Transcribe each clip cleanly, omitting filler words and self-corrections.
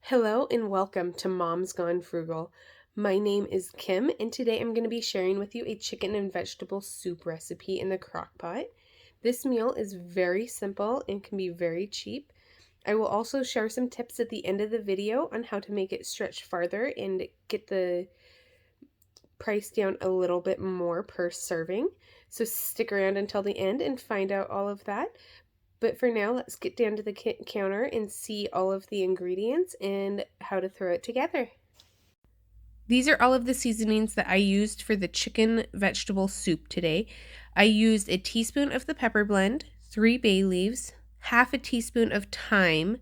Hello and welcome to Mom's Gone Frugal. My name is Kim and today I'm going to be sharing with you a chicken and vegetable soup recipe in the Crock-Pot. This meal is very simple and can be very cheap. I will also share some tips at the end of the video on how to make it stretch farther and get the price down a little bit more per serving. So stick around until the end and find out all of that. But for now, let's get down to the counter and see all of the ingredients and how to throw it together. These are all of the seasonings that I used for the chicken vegetable soup today. I used a teaspoon of the pepper blend, 3 bay leaves, half a teaspoon of thyme,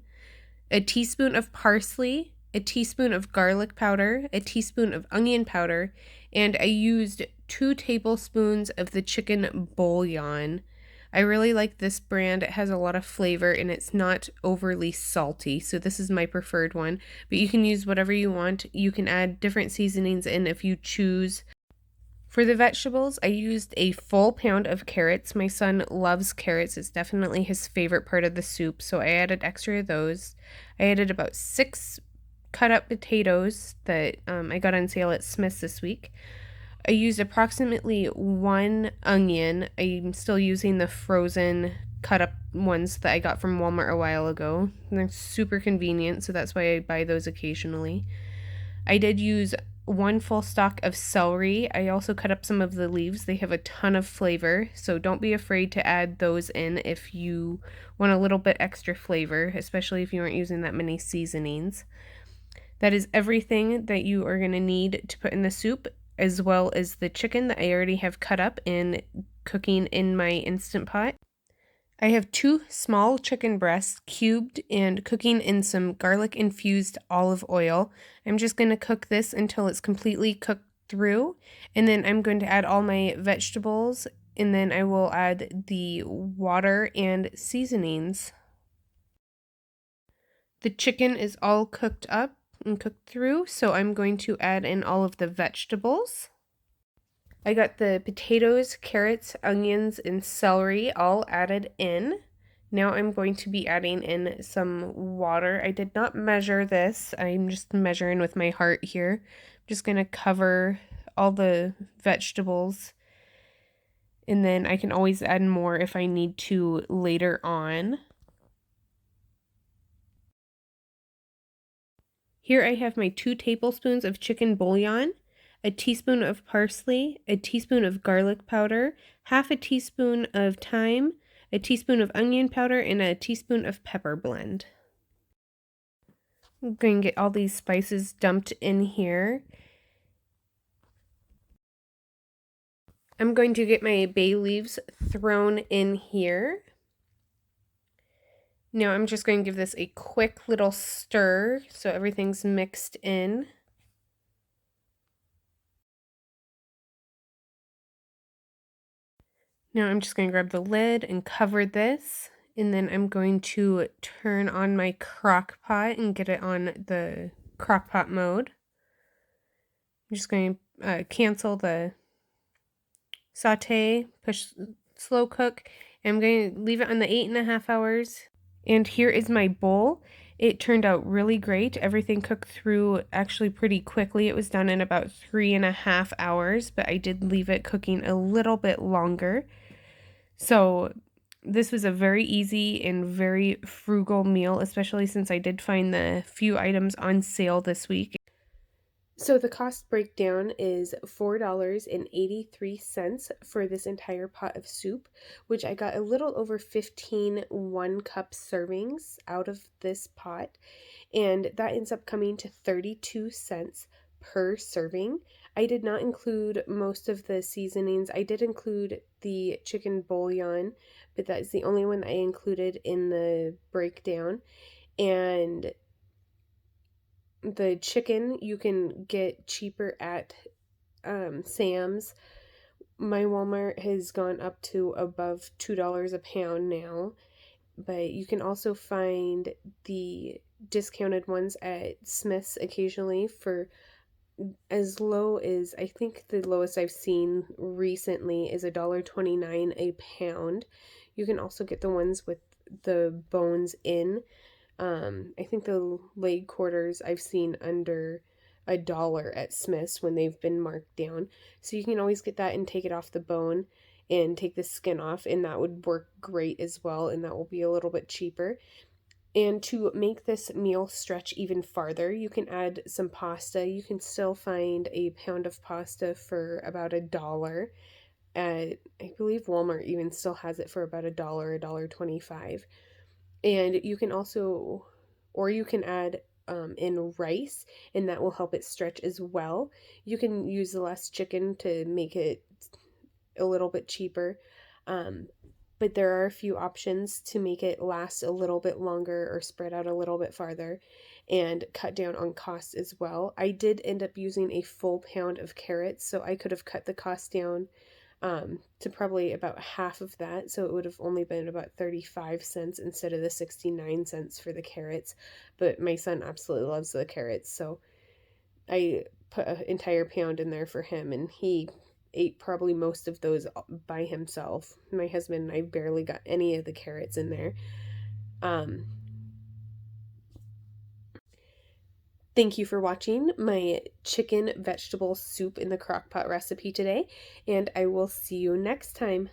a teaspoon of parsley, a teaspoon of garlic powder, a teaspoon of onion powder, and I used 2 tablespoons of the chicken bouillon. I really like this brand. It has a lot of flavor and it's not overly salty, so this is my preferred one. But you can use whatever you want. You can add different seasonings in if you choose. For the vegetables, I used a full pound of carrots. My son loves carrots. It's definitely his favorite part of the soup, so I added extra of those. I added about 6 cut up potatoes that I got on sale at Smith's this week. I used approximately 1 onion. I'm still using the frozen cut up ones that I got from Walmart a while ago. They're super convenient, so that's why I buy those occasionally. I did use 1 full stalk of celery. I also cut up some of the leaves. They have a ton of flavor, so don't be afraid to add those in if you want a little bit extra flavor, especially if you aren't using that many seasonings. That is everything that you are going to need to put in the soup, as well as the chicken that I already have cut up and cooking in my Instant Pot. I have 2 small chicken breasts cubed and cooking in some garlic infused olive oil. I'm just going to cook this until it's completely cooked through, and then I'm going to add all my vegetables, and then I will add the water and seasonings. The chicken is all cooked up and cooked through, so I'm going to add in all of the vegetables. I got the potatoes, carrots, onions, and celery all added in. Now I'm going to be adding in some water. I did not measure this. I'm just measuring with my heart here. I'm just going to cover all the vegetables, and then I can always add more if I need to later on. Here I have my 2 tablespoons of chicken bouillon, a teaspoon of parsley, a teaspoon of garlic powder, half a teaspoon of thyme, a teaspoon of onion powder, and a teaspoon of pepper blend. I'm going to get all these spices dumped in here. I'm going to get my bay leaves thrown in here. Now I'm just going to give this a quick little stir so everything's mixed in. Now I'm just going to grab the lid and cover this, and then I'm going to turn on my Crock-Pot and get it on the Crock-Pot mode. I'm just going to cancel the saute, push slow cook, and I'm going to leave it on the 8.5 hours. And here is my bowl. It turned out really great. Everything cooked through actually pretty quickly. It was done in about 3.5 hours, but I did leave it cooking a little bit longer. So this was a very easy and very frugal meal, especially since I did find the few items on sale this week. So the cost breakdown is $4.83 for this entire pot of soup, which I got a little over 15 1-cup servings out of this pot, and that ends up coming to 32 cents per serving. I did not include most of the seasonings. I did include the chicken bouillon, but that is the only one I included in the breakdown. And the chicken you can get cheaper at Sam's. My Walmart has gone up to above $2 a pound now, but you can also find the discounted ones at Smith's occasionally for as low as, I think the lowest I've seen recently is $1.29 a pound. You can also get the ones with the bones in. I think the leg quarters I've seen under $1 at Smith's when they've been marked down. So you can always get that and take it off the bone and take the skin off, and that would work great as well, and that will be a little bit cheaper. And to make this meal stretch even farther, you can add some pasta. You can still find a pound of pasta for about $1. At, I believe Walmart even still has it for about $1, $1.25. And you can also, or you can add in rice, and that will help it stretch as well. You can use less chicken to make it a little bit cheaper. Um, but there are a few options to make it last a little bit longer or spread out a little bit farther and cut down on costs as well. I did end up using a full pound of carrots, so I could have cut the cost down to probably about half of that. So it would have only been about 35 cents instead of the 69 cents for the carrots. But my son absolutely loves the carrots, so I put an entire pound in there for him, and he ate probably most of those by himself. My husband and I barely got any of the carrots in there. Um, Thank you for watching my chicken vegetable soup in the crock pot recipe today, and I will see you next time.